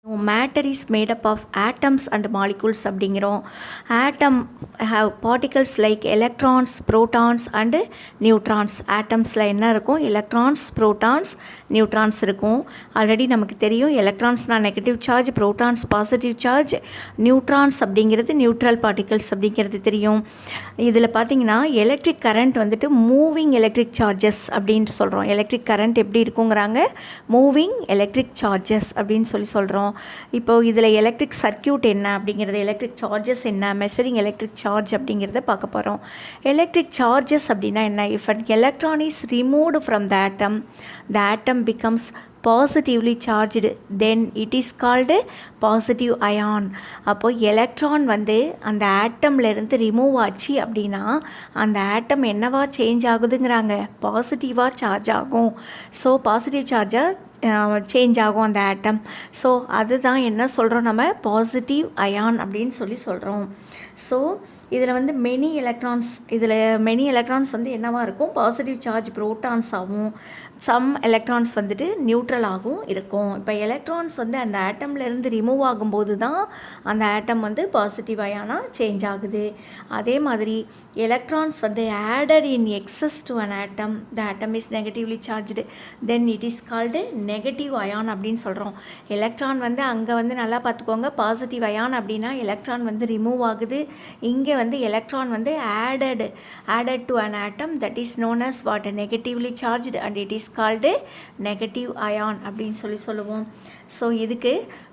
Matter is made up of atoms and molecules அப்படிங்கிறோம். Atom have particles like electrons, protons and neutrons. Atomsல என்ன இருக்கும்? Electrons, protons, neutrons இருக்கும். Already நமக்கு தெரியும் எலக்ட்ரான்ஸ்னால் negative charge, protons positive charge, neutrons அப்படிங்கிறது neutral particles அப்படிங்கிறது தெரியும். இதில் பார்த்தீங்கன்னா எலக்ட்ரிக் கரண்ட் வந்துட்டு மூவிங் எலக்ட்ரிக் சார்ஜஸ் அப்படின்ட்டு சொல்கிறோம். எலக்ட்ரிக் கரண்ட் எப்படி இருக்குங்கிறாங்க? மூவிங் எலக்ட்ரிக் சார்ஜஸ் அப்படின்னு சொல்கிறோம். இப்போது இதில் எலக்ட்ரிக் சர்க்கியூட் என்ன அப்படிங்கிறது, எலக்ட்ரிக் சார்ஜஸ் என்ன, மெஷரிங் எலக்ட்ரிக் சார்ஜ் அப்படிங்கிறத பார்க்க போகிறோம். எலக்ட்ரிக் சார்ஜஸ் அப்படின்னா என்ன? If an electron is removed from the atom becomes positively charged, then it is called positive ion. அப்போது எலக்ட்ரான் வந்து அந்த ஆட்டம்லேருந்து ரிமூவ் ஆச்சு அப்படின்னா அந்த ஆட்டம் என்னவா சேஞ்ச் ஆகுதுங்கிறாங்க? பாசிட்டிவாக சார்ஜ் ஆகும். ஸோ பாசிட்டிவ் சார்ஜாக சேஞ்ச் ஆகும் அந்த ஆட்டம். ஸோ அதுதான் என்ன சொல்கிறோம் நம்ம? பாசிட்டிவ் அயான் அப்படின்னு சொல்கிறோம். ஸோ இதில் வந்து மெனி எலக்ட்ரான்ஸ் வந்து என்னவாக இருக்கும்? பாசிட்டிவ் சார்ஜ் ப்ரோட்டான்ஸ் ஆகும். சம் எலக்ட்ரான்ஸ் வந்துட்டு நியூட்ரலாகவும் இருக்கும். இப்போ எலக்ட்ரான்ஸ் வந்து அந்த ஆட்டம்லேருந்து ரிமூவ் ஆகும்போது தான் அந்த ஆட்டம் வந்து பாசிட்டிவ் அயானாக சேஞ்ச் ஆகுது. அதே மாதிரி எலக்ட்ரான்ஸ் வந்து added in excess to an atom, the atom is negatively charged, then it is called negative ion அப்படின்னு சொல்கிறோம். எலக்ட்ரான் வந்து அங்கே வந்து நல்லா பார்த்துக்கோங்க, பாசிட்டிவ் அயான் அப்படின்னா எலக்ட்ரான் வந்து ரிமூவ் ஆகுது. இங்கே வந்து எலக்ட்ரான் வந்து added to an atom, that is known as what? Negatively charged and it is called negative ion அப்படின்னு சொல்லுவோம். ஸோ இதுக்கு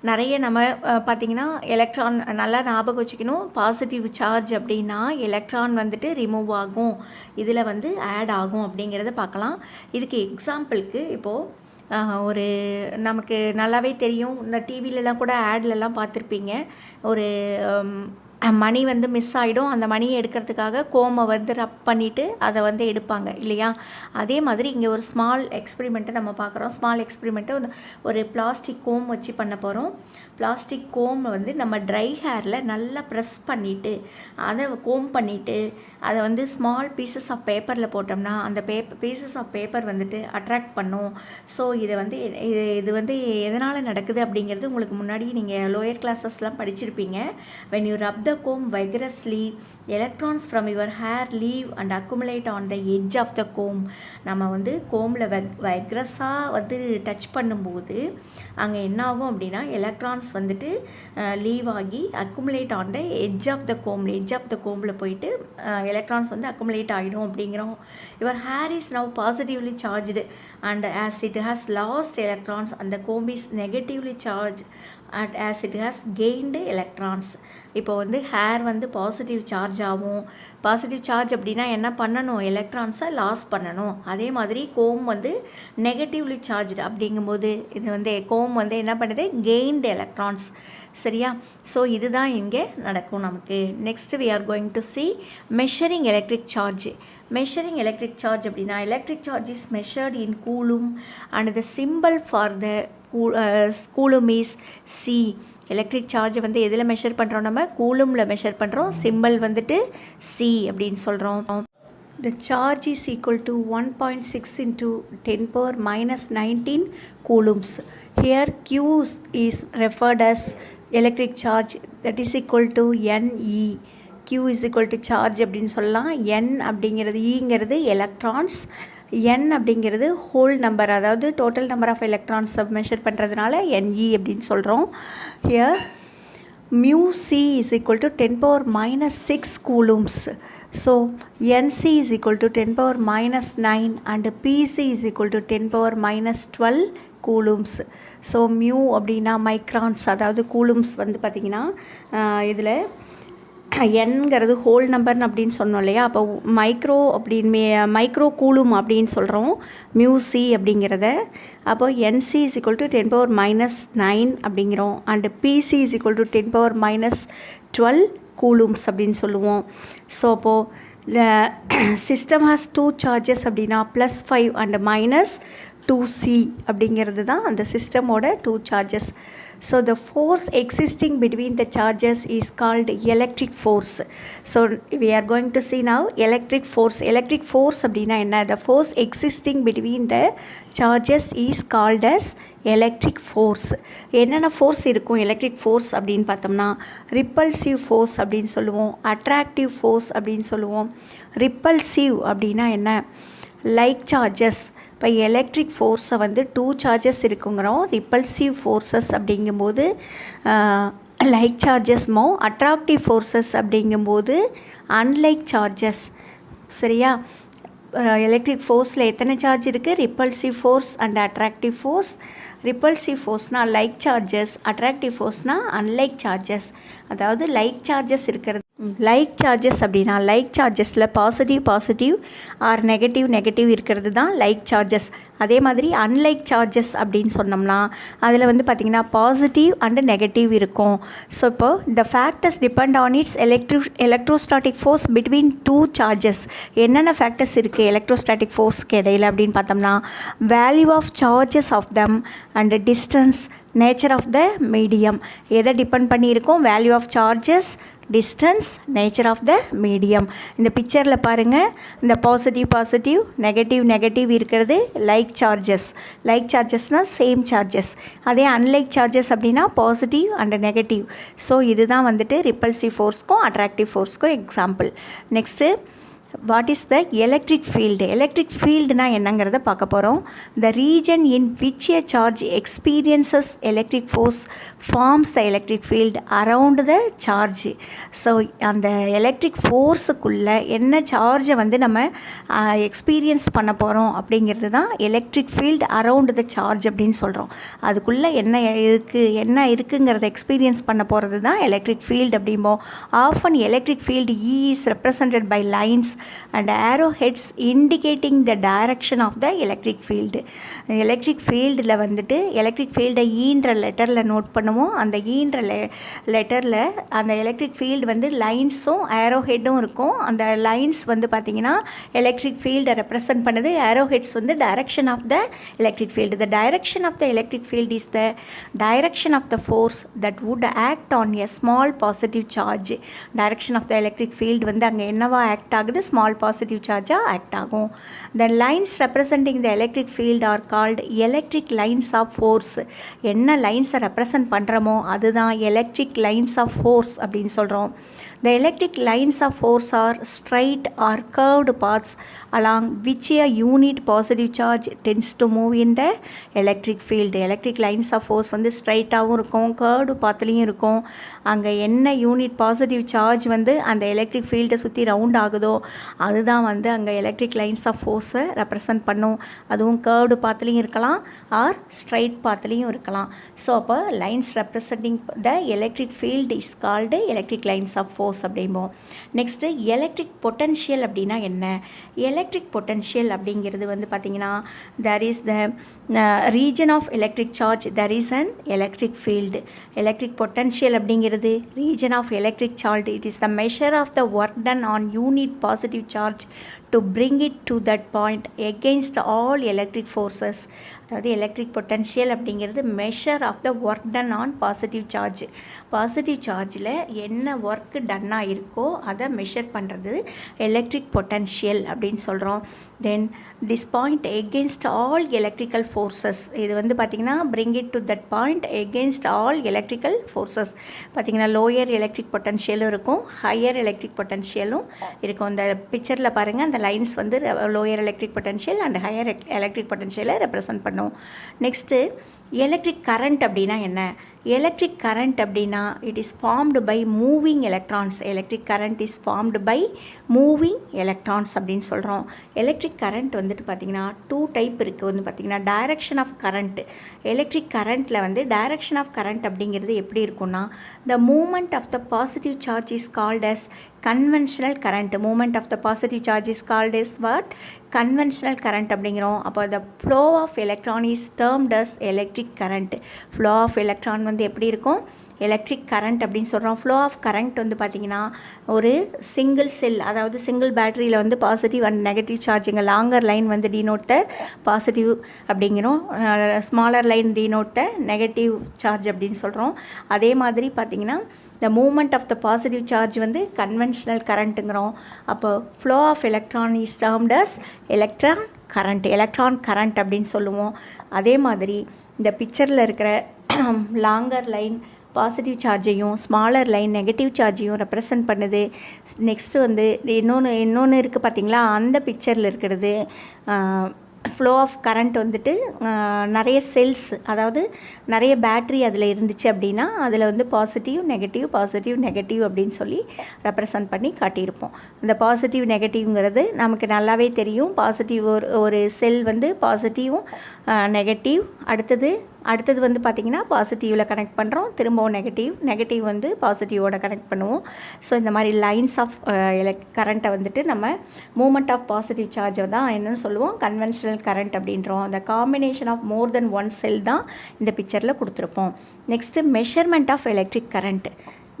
நிறைய நம்ம பார்த்திங்கன்னா எலக்ட்ரான் நல்லா ஞாபகம் வச்சுக்கணும். பாசிட்டிவ் சார்ஜ் அப்படின்னா எலக்ட்ரான் வந்துட்டு ரிமூவ் ஆகும், இதில் வந்து ஆட் ஆகும் அப்படிங்கிறத பார்க்கலாம். இதுக்கு எக்ஸாம்பிளுக்கு இப்போது ஒரு நமக்கு நல்லாவே தெரியும், இந்த டிவிலலாம் கூட ஆட்லலாம் பார்த்துருப்பீங்க. ஒரு மணி வந்து மிஸ் ஆகிடும், அந்த மணியை எடுக்கிறதுக்காக கோமை வந்து ரப் பண்ணிவிட்டு அதை வந்து எடுப்பாங்க இல்லையா? அதே மாதிரி இங்கே ஒரு ஸ்மால் எக்ஸ்பெரிமெண்ட்டை நம்ம பார்க்குறோம். ஸ்மால் எக்ஸ்பெரிமெண்ட்டை ஒரு பிளாஸ்டிக் கோம் வச்சு பண்ண போகிறோம். பிளாஸ்டிக் கோம் வந்து நம்ம ட்ரை ஹேரில் நல்லா ப்ரெஸ் பண்ணிவிட்டு அதை கோம் பண்ணிவிட்டு அதை வந்து ஸ்மால் பீசஸ் ஆஃப் பேப்பரில் போட்டோம்னா அந்த பீசஸ் ஆஃப் பேப்பர் வந்துட்டு அட்ராக்ட் பண்ணும். ஸோ இது வந்து எதனால் நடக்குது அப்படிங்கிறது உங்களுக்கு முன்னாடி நீங்கள் லோயர் கிளாஸஸ்லாம் படிச்சிருப்பீங்க. when you rub the comb vigorously, electrons from your hair leave and accumulate on the edge of the comb. நம்ம வந்து கோமில் வைக்ரஸாக வந்து டச் பண்ணும்போது அங்கே என்ன ஆகும் அப்படின்னா எலக்ட்ரான்ஸ் வந்துட்டு லீவ் ஆகி accumulate on the edge of the கோமில் போயிட்டு எலக்ட்ரான்ஸ் வந்து அக்குமுலேட் ஆகிடும் அப்படிங்கிறோம். Your hair is now positively charged and as it has lost electrons அந்த comb is negatively charge at as it has gained electrons. இப்போ வந்து hair வந்து positive charge ஆகும். பாசிட்டிவ் சார்ஜ் அப்படின்னா என்ன பண்ணணும்? எலக்ட்ரான்ஸை லாஸ் பண்ணணும். அதே மாதிரி கோம் வந்து நெகட்டிவ்லி சார்ஜ்டு அப்படிங்கும்போது இது வந்து கோம் வந்து என்ன பண்ணுது? Gained electrons. சரியா? ஸோ இதுதான் இங்கே நடக்கும் நமக்கு. Next we are going to see measuring electric charge. Measuring electric charge அப்படின்னா electric charge is measured in coulomb and the simple for the coulomb is C. Electric charge வந்து எதில் measure பண்ணுறோம்? நம்ம கூலுமில் மெஷர் பண்ணுறோம். சிம்பிள் வந்துட்டு C அப்படின்னு சொல்கிறோம். The charge is equal to 1.6 into 10 power minus 19 coulombs. Here Q is referred as electric charge, that is equal to NE. Q is equal to charge அப்படின்னு சொல்லலாம். N அப்படிங்கிறது ஈங்கிறது எலக்ட்ரான்ஸ், N அப்படிங்கிறது whole number, அதாவது total number of எலக்ட்ரான்ஸை measure பண்ணுறதுனால NE அப்படின்னு சொல்கிறோம். Here mu c is equal to 10 power minus 6 coulombs. So Nc is equal to 10 power minus 9 and Pc is equal to 10 power minus 12 coulombs. So mu அப்படின்னா microns, அதாவது Coulomb's வந்து பார்த்திங்கன்னா இதில் என்கிறது whole நம்பர்னு அப்படின்னு சொன்னோம் இல்லையா? அப்போ மைக்ரோ கூலும் அப்படின்னு சொல்கிறோம் மியூசி அப்படிங்கிறத. அப்போ nC is equal to 10 power minus 9 அப்படிங்கிறோம் and pC is equal to 10 power minus 12 coulombs அப்படின்னு சொல்லுவோம். ஸோ அப்போது சிஸ்டம் ஹாஸ் 2 சார்ஜஸ் அப்படின்னா +5 அண்ட் 2C அப்படிங்கிறது தான் அந்த சிஸ்டமோட 2 charges. So the force existing between the charges is called electric force. So we are going to see now electric force. Electric force அப்படின்னா என்ன? The force existing between the charges is called as electric force. என்னென்ன force இருக்கும் electric force அப்படின்னு பார்த்தோம்னா, repulsive force அப்படின்னு சொல்லுவோம், attractive force அப்படின்னு சொல்லுவோம். ரிப்பல்சிவ் அப்படின்னா என்ன? Like charges. இப்போ எலக்ட்ரிக் ஃபோர்ஸை வந்து 2 சார்ஜஸ் இருக்குங்கிறோம். ரிப்பல்சிவ் ஃபோர்ஸஸ் அப்படிங்கும்போது லைக் சார்ஜஸ்மோ, அட்ராக்டிவ் ஃபோர்ஸஸ் அப்படிங்கும்போது அன்லைக் சார்ஜஸ். சரியா? எலக்ட்ரிக் ஃபோர்ஸில் எத்தனை சார்ஜ் இருக்குது? Repulsive force and attractive force. Repulsive ஃபோர்ஸ்னால் லைக் சார்ஜஸ், அட்ராக்டிவ் ஃபோர்ஸ்னால் அன்லைக் சார்ஜஸ். அதாவது லைக் சார்ஜஸ் இருக்கிறது. லைக் சார்ஜஸ் அப்படின்னா லைக் சார்ஜஸில் பாசிட்டிவ் ஆர் நெகட்டிவ் இருக்கிறது தான் லைக் சார்ஜஸ். அதே மாதிரி அன்லைக் சார்ஜஸ் அப்படின்னு சொன்னோம்னா அதில் வந்து பார்த்திங்கன்னா பாசிட்டிவ் அண்டு நெகட்டிவ் இருக்கும். ஸோ இப்போ the factors depend on its electrostatic force between 2 charges. என்னென்ன ஃபேக்டர்ஸ் இருக்குது எலக்ட்ரோஸ்டாட்டிக் ஃபோர்ஸ்க்கு இடையில் அப்படின்னு பார்த்தோம்னா, value of charges of them and distance, nature of the medium. எதை டிபெண்ட் பண்ணியிருக்கோம்? Value of charges, distance, nature of the medium. இந்த பிக்சரில் பாருங்கள், இந்த பாசிட்டிவ் நெகட்டிவ் இருக்கிறது லைக் சார்ஜஸ். லைக் சார்ஜஸ்னால் சேம் சார்ஜஸ். அதே அன்லைக் சார்ஜஸ் அப்படின்னா பாசிட்டிவ் அண்ட் நெகட்டிவ். ஸோ இதுதான் வந்துட்டு ரிப்பல்சிவ் ஃபோர்ஸ்க்கும் அட்ராக்டிவ் ஃபோர்ஸ்க்கும் example. Next, what is the electric field? Electric ஃபீல்டுனா என்னங்கிறத பார்க்க போகிறோம். The region in which a charge experiences electric force forms the electric field around the charge. So அந்த electric ஃபோர்ஸுக்குள்ளே என்ன சார்ஜை வந்து நம்ம எக்ஸ்பீரியன்ஸ் பண்ண போகிறோம் அப்படிங்கிறது தான் electric field around the charge அப்படின்னு சொல்கிறோம். அதுக்குள்ளே என்ன இருக்குங்கிறத எக்ஸ்பீரியன்ஸ் பண்ண போகிறது தான் எலக்ட்ரிக் ஃபீல்டு அப்படிம்போம். Often electric field E is represented by lines and arrowheads indicating the direction of the electric field. Electric ஃபீல்டில் வந்துட்டு எலக்ட்ரிக் ஃபீல்டை ஈன்ற லெட்டரில் நோட் பண்ணுவோம். அந்த ஈன்ற லெட்டரில் அந்த எலக்ட்ரிக் ஃபீல்டு வந்து லைன்ஸும் ஆரோஹெட்டும் இருக்கும். அந்த லைன்ஸ் வந்து பார்த்திங்கன்னா எலக்ட்ரிக் ஃபீல்டை ரெப்ரசன்ட் பண்ணுது. ஆரோஹெட்ஸ் வந்து direction of the electric field. The direction of the electric field is the direction of the force that would act on a small positive charge. Direction of the electric field வந்து அங்கே என்னவா act ஆகுது? Small positive சார்ஜாக act ஆகும். The lines representing the electric field are called electric lines of force. என்ன லைன்ஸை represent பண்ணுறோமோ அதுதான் எலக்ட்ரிக் லைன்ஸ் ஆஃப் ஃபோர்ஸ் அப்படின்னு சொல்கிறோம். The electric lines of force are straight or curved paths along which a unit positive charge tends to move in the electric field. Electric lines of force வந்து ஸ்ட்ரைட்டாகவும் இருக்கும், curved பாத்லேயும் இருக்கும். அங்கே என்ன unit positive charge வந்து அந்த electric ஃபீல்டை சுற்றி round ஆகுதோ அதுதான் வந்து அங்கே எலக்ட்ரிக் லைன்ஸ் ஆஃப் ஃபோர்ஸை ரெப்ரசன்ட் பண்ணும். அதுவும் curved பாத்லேயும் இருக்கலாம் ஆர் ஸ்ட்ரைட் பாத்லேயும் இருக்கலாம். ஸோ அப்போ lines representing the electric field is called electric lines of force அப்படிம்போம். நெக்ஸ்ட்டு எலக்ட்ரிக் பொட்டன்ஷியல் அப்படின்னா என்ன? எலக்ட்ரிக் பொட்டன்ஷியல் அப்படிங்கிறது வந்து பார்த்திங்கன்னா, there is the region of electric charge, there is an electric field. electric potential அப்படிங்கிறது region of electric charge. It is the measure of the work done on unit positive charge to bring it to that point against all electric forces. அதாவது electric potential அப்படிங்கிறது measure of the work done on positive charge. Positive சார்ஜில் என்ன work டன்னாக இருக்கோ அதை measure பண்ணுறது electric potential அப்படின்னு சொல்கிறோம். Then this point against all electrical forces. இது வந்து பார்த்திங்கன்னா bring it to that point against all electrical forces. பார்த்திங்கன்னா லோயர் எலக்ட்ரிக் பொட்டன்ஷியலும் இருக்கும், ஹையர் எலக்ட்ரிக் பொட்டன்ஷியலும் இருக்கும். இந்த பிக்சரில் பாருங்கள், அந்த லைன்ஸ் வந்து lower electric potential and higher electric பொட்டன்ஷியலை ரெப்ரசன்ட் பண்ணும். நெக்ஸ்ட்டு எலக்ட்ரிக் கரண்ட் அப்படின்னா என்ன? எலக்ட்ரிக் கரண்ட் அப்படின்னா it is formed by moving electrons. Electric current is formed by moving electrons அப்படின்னு சொல்கிறோம். எலக்ட்ரிக் கரண்ட் வந்துட்டு பார்த்திங்கன்னா 2 டைப் இருக்குது. வந்து பார்த்திங்கன்னா டைரக்ஷன் ஆஃப் கரண்ட். எலக்ட்ரிக் கரண்ட்டில் வந்து டைரக்ஷன் ஆஃப் கரண்ட் அப்படிங்கிறது எப்படி இருக்குன்னா, the movement of the positive charge is called as conventional current. Movement of the positive charge is called as what? Conventional current அப்படிங்கிறோம். அப்போ the flow of electron is termed as electric current. flow of electron வந்து எப்படி இருக்கும்? Electric current அப்படின்னு சொல்கிறோம். Flow of current வந்து பார்த்திங்கன்னா ஒரு சிங்கிள் செல், அதாவது சிங்கிள் பேட்டரியில் வந்து பாசிட்டிவ் அண்ட் நெகட்டிவ் சார்ஜிங்க லாங்கர் லைன் வந்து டினோட் த பாசிட்டிவ் அப்படிங்கிறோம், smaller line denote the negative charge அப்படின்னு சொல்கிறோம். அதே மாதிரி பார்த்திங்கன்னா the movement of the positive charge வந்து conventional currentங்கிறோம். அப்போ flow of electron is termed as electron current அப்படின்னு சொல்லுவோம். அதே மாதிரி இந்த பிக்சரில் இருக்கிற லாங்கர் லைன் பாசிட்டிவ் சார்ஜையும் ஸ்மாலர் லைன் நெகட்டிவ் சார்ஜையும் ரெப்ரசன்ட் பண்ணுது. நெக்ஸ்ட்டு வந்து இன்னொன்று இருக்குது பார்த்திங்களா, அந்த பிக்சரில் இருக்கிறது ஃப்ளோ ஆஃப் கரண்ட் வந்துட்டு நிறைய செல்ஸ், அதாவது நிறைய பேட்ரி அதில் இருந்துச்சு அப்படின்னா அதில் வந்து பாசிட்டிவ் நெகட்டிவ் அப்படின்னு சொல்லி ரெப்ரசன்ட் பண்ணி காட்டியிருப்போம். இந்த பாசிட்டிவ் நெகட்டிவ்ங்கிறது நமக்கு நல்லாவே தெரியும். பாசிட்டிவ் ஒரு செல் வந்து பாசிட்டிவும் நெகட்டிவ், அடுத்தது வந்து பார்த்திங்கன்னா பாசிட்டிவில் கனெக்ட் பண்ணுறோம், திரும்பவும் நெகட்டிவ் வந்து பாசிட்டிவோட கனெக்ட் பண்ணுவோம். ஸோ இந்த மாதிரி லைன்ஸ் ஆஃப் கரண்ட்டை வந்துட்டு நம்ம மூமெண்ட் ஆஃப் பாசிட்டிவ் சார்ஜை தான் என்னென்னு சொல்லுவோம், கன்வென்ஷனல் கரண்ட் அப்படின்றோம். அந்த combination of more than one cell தான் இந்த பிக்சரில் கொடுத்துருப்போம். Next measurement of electric current.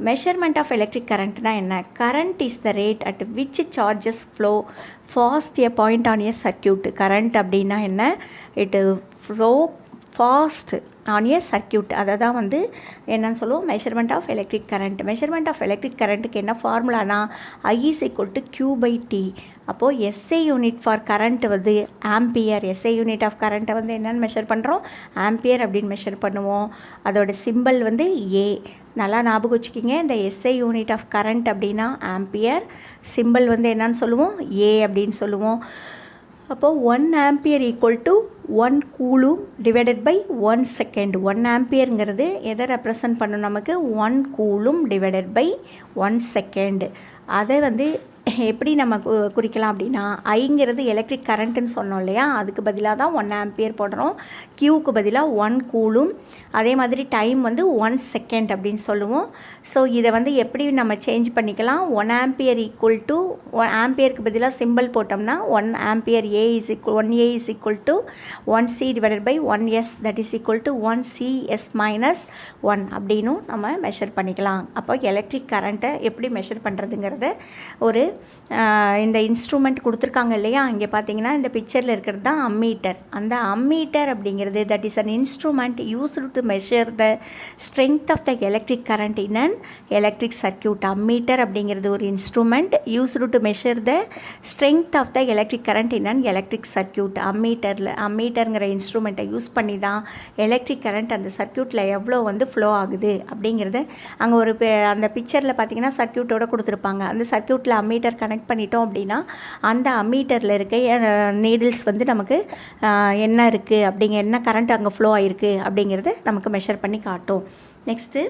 Measurement of electric கரண்ட்னா என்ன? Current is the rate at which charges flow past a point on a circuit. Current அப்படின்னா என்ன? It flow past on a circuit. அதை தான் வந்து என்னன்னு சொல்லுவோம், measurement of electric current. Measurement of electric கரண்ட்டுக்கு என்ன ஃபார்முலானா I = Q/T. அப்போது எஸ்ஐ யூனிட் ஃபார் கரண்ட் வந்து ஆம்பியர். எஸ்ஐ யூனிட் ஆஃப் கரண்ட்டை வந்து என்னென்னு மெஷர் பண்ணுறோம், ஆம்பியர் அப்படின்னு மெஷர் பண்ணுவோம். அதோட சிம்பிள் வந்து ஏ. நல்லா ஞாபகம் வச்சுக்கிங்க, இந்த எஸ்ஐ யூனிட் ஆஃப் கரண்ட் அப்படின்னா ஆம்பியர், சிம்பிள் வந்து என்னன்னு சொல்லுவோம், ஏ அப்படின்னு சொல்லுவோம். அப்போது 1 ampere = 1 coulomb divided by 1 second. 1 ஆம்பியருங்கிறது எதை ரெப்ரசன்ட் பண்ணும் நமக்கு, 1 கூலும் டிவைடட் பை 1 செகண்ட். அதை வந்து எப்படி நம்ம குறிக்கலாம் அப்படின்னா, ஐங்கிறது எலக்ட்ரிக் கரண்ட்டுன்னு சொன்னோம் இல்லையா, அதுக்கு பதிலாக தான் 1 ஆம்பியர் போடுறோம். கியூக்கு பதிலாக 1 கூலும், அதே மாதிரி டைம் வந்து 1 செகண்ட் அப்படின்னு சொல்லுவோம். ஸோ இதை வந்து எப்படி நம்ம சேஞ்ச் பண்ணிக்கலாம், 1 ஆம்பியர் = 1 ஆம்பியருக்கு பதிலாக சிம்பிள் போட்டோம்னா 1 ampere A is equal 1A is equal to 1C divided by 1S, that is equal to 1CS minus 1 அப்படின்னும் நம்ம மெஷர் பண்ணிக்கலாம். அப்போ எலக்ட்ரிக் கரண்ட்டை எப்படி மெஷர் பண்ணுறதுங்கிறத ஒரு இந்த இன்ஸ்ட்ருமெண்ட் கொடுத்துருக்காங்க இல்லையா, இங்கே பார்த்தீங்கன்னா இந்த பிக்சரில் இருக்கிறது தான் அம்மீட்டர். அந்த அம்மீட்டர் அப்படிங்கிறது that is an instrument used to measure the strength of the electric current in an electric circuit. Ammeter அப்படிங்கிறது ஒரு instrument used to measure the strength of the electric current in an electric circuit. அம்மீட்டருங்கிற இன்ஸ்ட்ருமெண்ட்டை use பண்ணி தான் electric current அந்த சர்க்யூட்டில் எவ்வளோ வந்து ஃப்ளோ ஆகுது அப்படிங்கிறது அங்கே ஒரு அந்த பிக்சரில் பார்த்தீங்கன்னா சர்க்யூட்டோட கொடுத்துருப்பாங்க. அந்த சர்க்யூட்டில் அம்மீட்டர் கனெக்ட் பண்ணிட்டோம் அப்படின்னா அந்த அம்மீட்டரில் இருக்க நீடில்ஸ் வந்து நமக்கு என்ன இருக்குது என்ன கரண்ட் அங்கே ஃப்ளோ ஆகிருக்கு அப்படிங்கிறத நமக்கு மெஷர் பண்ணி காட்டும். Next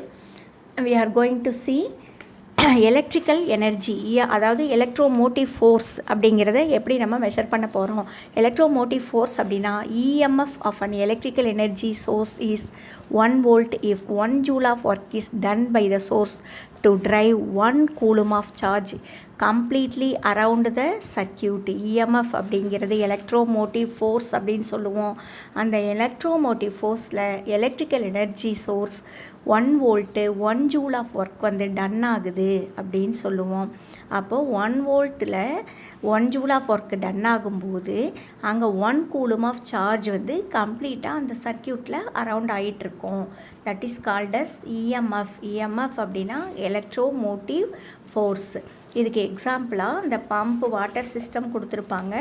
we are going to see electrical energy, அதாவது எலக்ட்ரோமோட்டிவ் ஃபோர்ஸ் அப்படிங்கிறத எப்படி நம்ம மெஷர் பண்ண போகிறோம். எலக்ட்ரோமோட்டிவ் ஃபோர்ஸ் அப்படின்னா EMF of an electrical energy source is 1 volt if 1 joule of work is done by the source to drive 1 coulomb of charge completely around the circuit. EMF அப்படிங்கிறது electromotive force அப்படின்னு சொல்லுவோம். அந்த electromotive ஃபோர்ஸில் electrical energy source 1 volt 1 joule of work வந்து done ஆகுது அப்படின்னு சொல்லுவோம். அப்போது 1 voltல 1 joule of work டன் ஆகும்போது அங்கே 1 coulomb of charge வந்து கம்ப்ளீட்டாக அந்த சர்க்யூட்டில் அரவுண்ட் ஆகிட்டுருக்கோம். That is called as EMF. EMF அப்படின்னா எலக்ட்ரோமோட்டிவ் ஃபோர்ஸ். இதுக்கு எக்ஸாம்பிளாக இந்த பம்ப் வாட்டர் சிஸ்டம் கொடுத்துருப்பாங்க.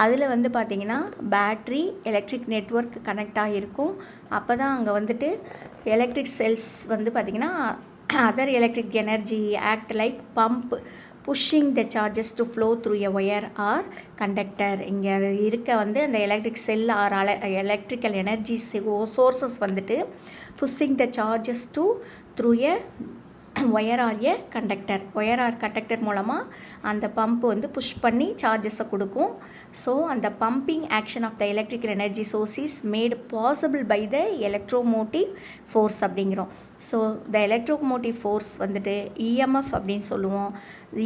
அதில் வந்து பார்த்திங்கன்னா பேட்ரி எலக்ட்ரிக் நெட்வொர்க் கனெக்ட் ஆகிருக்கும். அப்போ தான் அங்கே வந்துட்டு எலக்ட்ரிக் செல்ஸ் வந்து பார்த்திங்கன்னா other electric energy act like pump pushing the charges to flow through a wire or conductor. இங்கே இருக்க வந்து அந்த electric cell or electrical energy sources வந்துட்டு pushing the charges to through a wire or a conductor. Wire or conductor மூலமாக அந்த pump வந்து push பண்ணி சார்ஜஸை கொடுக்கும். ஸோ அந்த pumping action of the electrical energy source is made possible by the electromotive force அப்படிங்கிறோம். So the electromotive force வந்துட்டு EMF அப்படின்னு சொல்லுவோம்.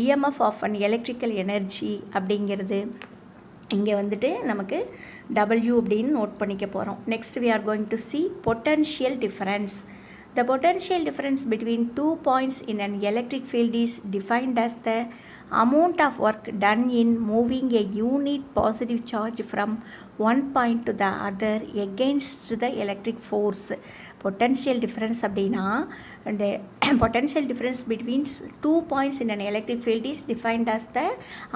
EMF of an electrical energy அப்படிங்கிறது இங்கே வந்துட்டு நமக்கு W அப்படின்னு நோட் பண்ணிக்க போகிறோம். Next we are going to see potential difference. The potential difference between 2 points in an electric field is defined as the amount of work done in moving a unit positive charge from one point to the other against the electric force. Potential difference அப்படின்னா the potential difference between 2 points in an electric field is defined as the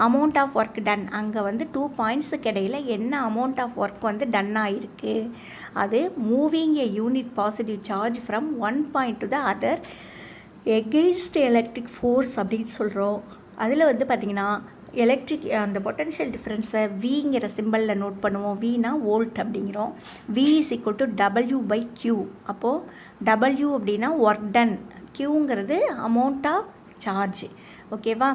amount of work done. அங்கே வந்து 2 பாயிண்ட்ஸுக்கு இடையில் என்ன amount of work வந்து ton ஆகிருக்கு, அது moving a unit positive charge from one point to the other against electric force அப்படின்னு சொல்கிறோம். அதில் வந்து பார்த்திங்கன்னா எலக்ட்ரிக் அந்த பொட்டன்ஷியல் டிஃப்ரென்ஸை விங்கிற சிம்பிளில் நோட் பண்ணுவோம். வினா வோல்ட் அப்படிங்கிறோம். V is equal to W/Q. அப்போது W அப்படின்னா ஒர்க் டன், Qங்கிறது அமௌண்ட் ஆஃப் சார்ஜ். ஓகேவா?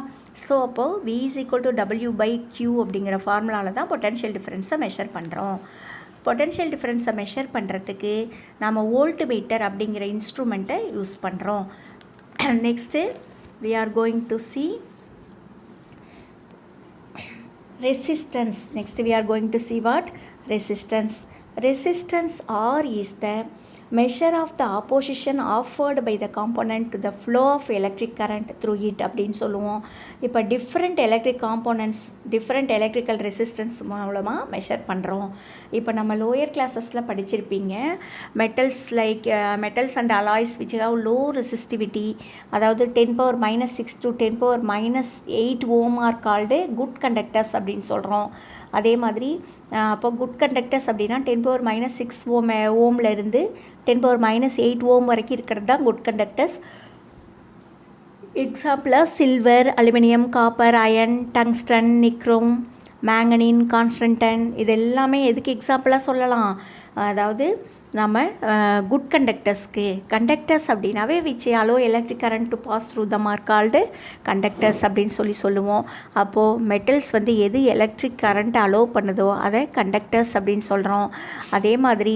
ஸோ அப்போது V is equal to W/Q அப்படிங்கிற ஃபார்முலாவில் தான் பொட்டன்ஷியல் டிஃப்ரென்ஸை மெஷர் பண்ணுறோம். பொட்டன்ஷியல் டிஃப்ரென்ஸை மெஷர் பண்ணுறதுக்கு நம்ம வோல்ட் மீட்டர் அப்படிங்கிற இன்ஸ்ட்ருமெண்ட்டை யூஸ் பண்ணுறோம். Next we are going to see resistance. Next we are going to see what? Resistance. Resistance R is the measure of the opposition offered by the component to the flow of electric current through it அப்படின்னு சொல்லுவோம். இப்போ different electric components different electrical resistance மூலமாக measure பண்ணுறோம். இப்போ நம்ம lower கிளாஸஸில் படிச்சிருப்பீங்க metals metals and alloys which have low resistivity, அதாவது 10⁻⁻6 to 10⁻⁸ ohm are called good conductors அப்படின்னு சொல்கிறோம். அதே மாதிரி அப்போ குட் கண்டக்டர்ஸ் அப்படின்னா 10⁻⁻6 ஓமில் இருந்து 10⁻⁸ ஓம் வரைக்கும் இருக்கிறது தான் குட் கண்டக்டர்ஸ். எக்ஸாம்பிளாக silver, aluminium, copper, iron, tungsten, nichrome, manganin, constantan இது எல்லாமே எதுக்கு எக்ஸாம்பிளாக சொல்லலாம்? அதாவது நம்ம குட் கண்டக்டர்ஸ்க்கு. கண்டக்டர்ஸ் அப்படின்னாவே which allow electric current to pass through them are called conductors அப்படின்னு சொல்லுவோம். அப்போது மெட்டல்ஸ் வந்து எது எலக்ட்ரிக் கரண்ட் அலோ பண்ணுதோ அதை கண்டக்டர்ஸ் அப்படின்னு சொல்கிறோம். அதே மாதிரி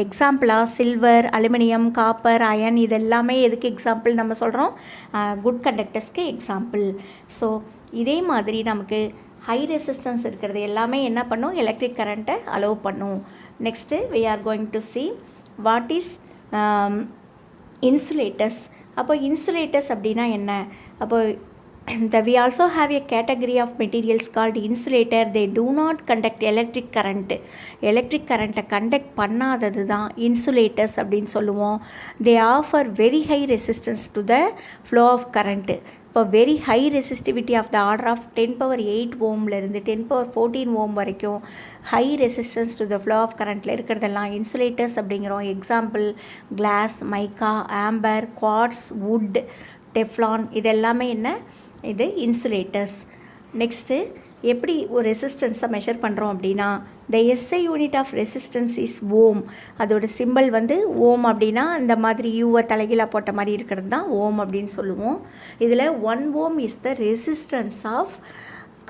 எக்ஸாம்பிளாக சில்வர், அலுமினியம், காப்பர், அயன் இது எல்லாமே எதுக்கு எக்ஸாம்பிள் நம்ம சொல்கிறோம்? Good கண்டக்டர்ஸ்க்கு example. ஸோ இதே மாதிரி நமக்கு ஹை ரெசிஸ்டன்ஸ் இருக்கிறது எல்லாமே என்ன பண்ணும்? எலக்ட்ரிக் கரண்ட்டை அலோவ் பண்ணும். Next we are going to see what is insulators. அப்போ insulators அப்படின்னா என்ன? அப்போ we also have a category of materials called insulator. They do not conduct electric current. Electric கரண்ட்டை கண்டக்ட் பண்ணாதது தான் இன்சுலேட்டர்ஸ் அப்படின்னு சொல்லுவோம். They offer very high resistance to the flow of current. இப்போ very high resistivity of the order of 10⁻8 ஓம்லேருந்து 10⁻14 ohm வரைக்கும் high resistance to the flow of கரண்ட்டில் இருக்கிறதெல்லாம் insulators அப்படிங்கிறோம். Example glass, mica, amber, quartz, wood, Teflon இது எல்லாமே என்ன? இது இன்சுலேட்டர்ஸ். நெக்ஸ்ட்டு எப்படி ஒரு ரெசிஸ்டன்ஸை மெஷர் பண்ணுறோம் அப்படின்னா the SI unit of resistance is ohm. அதோட சிம்பிள் வந்து ஓம் அப்படின்னா இந்த மாதிரி யூவை தலைகீழாக போட்ட மாதிரி இருக்கிறது தான் ஓம் அப்படின்னு சொல்லுவோம். இதில் 1 ohm is the resistance of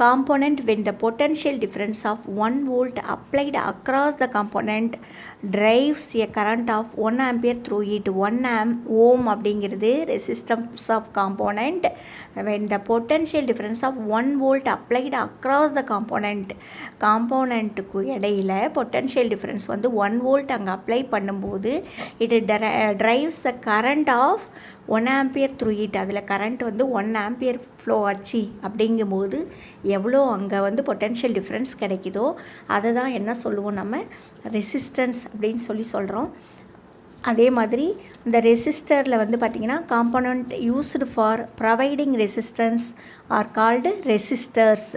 component when the potential difference of 1 volt applied across the component drives a current of 1 ampere through it. 1 ohm அப்படிங்கிறது resistance of component when the potential difference of 1 volt applied across the componentக்கு இடையில் potential difference வந்து 1 volt அங்கே apply பண்ணும்போது it drives the current of 1 ampere through it. அதில் current வந்து 1 ampere flow ஆச்சு அப்படிங்கும்போது எவ்வளோ அங்கே வந்து பொட்டென்ஷியல் டிஃப்ரென்ஸ் கிடைக்குதோ அதை தான் என்ன சொல்லுவோம்? நம்ம ரெசிஸ்டன்ஸ் அப்படின்னு சொல்கிறோம். அதே மாதிரி இந்த ரெசிஸ்டரில் வந்து பார்த்திங்கன்னா component used for providing resistance are called resistors.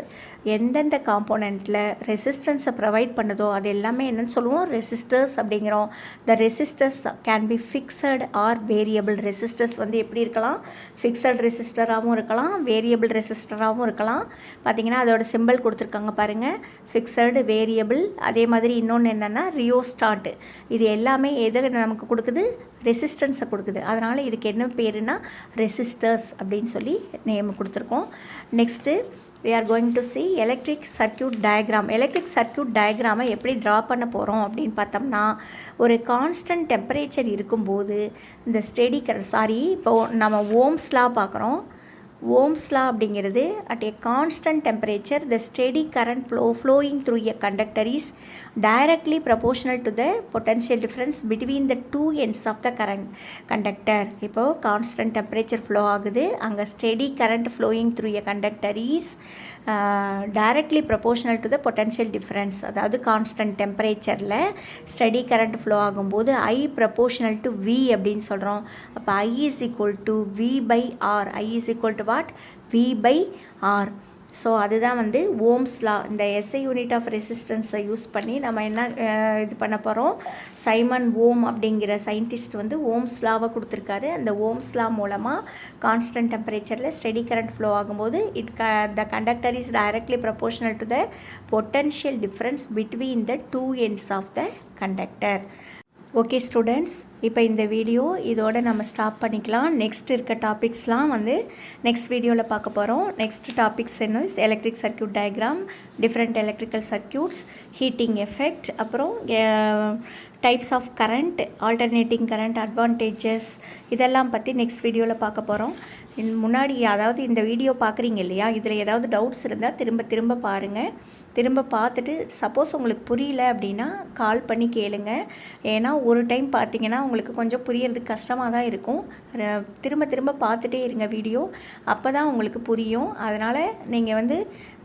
எந்தெந்த காம்போனண்ட்டில் ரெசிஸ்டன்ஸை ப்ரொவைட் பண்ணுதோ அது எல்லாமே என்னென்னு சொல்லுவோம், ரெசிஸ்டர்ஸ் அப்படிங்கிறோம். The resistors can be fixed or variable. Resistors வந்து எப்படி இருக்கலாம், ஃபிக்ஸட் ரெசிஸ்டராகவும் இருக்கலாம், வேரியபிள் ரெசிஸ்டராகவும் இருக்கலாம். பார்த்திங்கன்னா அதோட சிம்பிள் கொடுத்துருக்காங்க பாருங்கள், ஃபிக்ஸடு, வேரியபிள். அதே மாதிரி இன்னொன்று என்னென்னா ரியோஸ்டாட். இது எல்லாமே எதை நமக்கு கொடுக்குது, ரெசிஸ்டன்ஸை கொடுக்குது. அதனால் இதுக்கு என்ன பேருனா ரெசிஸ்டர்ஸ் அப்படின்னு சொல்லி நேம் கொடுத்துருக்கோம். Next we are going to see electric circuit diagram. electric circuit diagram எப்படி ட்ரா பண்ண போகிறோம் அப்படின்னு பார்த்தோம்னா, ஒரு கான்ஸ்டன்ட் டெம்பரேச்சர் இருக்கும்போது இந்த ஸ்டெடி இப்போது நம்ம ஓம்ஸ் லா பார்க்குறோம். ஓம்ஸ் லா அப்படிங்கிறது at a constant temperature the steady current flowing through a conductor is directly proportional to the potential difference between the two ends of the current conductor. இப்போது constant temperature flow ஆகுது, அங்கே steady current flowing through a conductor is directly proportional to the potential difference. அதாவது constant temperatureல steady current flow ஆகும்போது I proportional to V அப்படின்னு சொல்கிறோம். அப்போ I is equal to V by R. I is equal to what? V by R. So அதுதான் வந்து Ohm's law. இந்த SI unit of ரெசிஸ்டன்ஸை use பண்ணி நம்ம என்ன இது பண்ண போகிறோம், சைமன் ஓம் அப்படிங்கிற சயின்டிஸ்ட் வந்து ஓம்ஸ் லாவை கொடுத்துருக்காரு. அந்த ஓம்ஸ் லா மூலமாக கான்ஸ்டன்ட் டெம்பரேச்சரில் ஸ்டெடி கரண்ட் ஃப்ளோ ஆகும்போது the conductor is directly proportional to the potential difference between the two ends of the conductor. Okay students, இப்போ இந்த வீடியோ இதோட நம்ம ஸ்டாப் பண்ணிக்கலாம். நெக்ஸ்ட் இருக்க டாபிக்ஸ்லாம் வந்து நெக்ஸ்ட் வீடியோவில் பார்க்க போகிறோம். நெக்ஸ்ட் டாபிக்ஸ் என்ன, electric circuit diagram, different electrical circuits, heating effect, அப்புறம் types of current, alternating current, advantages, இதெல்லாம் பற்றி நெக்ஸ்ட் வீடியோவில் பார்க்க போகிறோம். முன்னாடி அதாவது இந்த வீடியோ பார்க்குறீங்க இல்லையா, இதில் ஏதாவது டவுட்ஸ் இருந்தால் திரும்ப பாருங்கள். திரும்ப பார்த்துட்டு சப்போஸ் உங்களுக்கு புரியல அப்படின்னா கால் பண்ணி கேளுங்க. ஏன்னா ஒரு டைம் பார்த்தீங்கன்னா உங்களுக்கு கொஞ்சம் புரியறதுக்கு கஷ்டமாக தான் இருக்கும். திரும்ப பார்த்துட்டே இருங்க வீடியோ, அப்போ தான் உங்களுக்கு புரியும். அதனால் நீங்கள் வந்து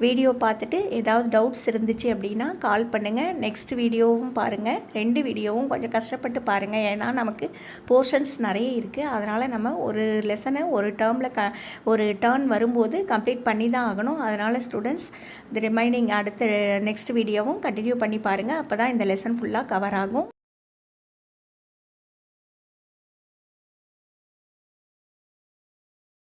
வீடியோ பார்த்துட்டு ஏதாவது டவுட்ஸ் இருந்துச்சு அப்படின்னா கால் பண்ணுங்கள். நெக்ஸ்ட் வீடியோவும் பாருங்கள், 2 வீடியோவும் கொஞ்சம் கஷ்டப்பட்டு பாருங்கள். ஏன்னா நமக்கு போர்ஷன்ஸ் நிறைய இருக்குது. அதனால் நம்ம ஒரு லெசனை ஒரு டேர்ன் வரும்போது கம்ப்ளீட் பண்ணி தான் ஆகணும். அதனால் ஸ்டூடெண்ட்ஸ் ரிமைனிங் அடுத்த நெக்ஸ்ட் வீடியோவும் கண்டினியூ பண்ணி பாருங்கள். அப்போ தான் இந்த லெசன் ஃபுல்லாக கவர் ஆகும்.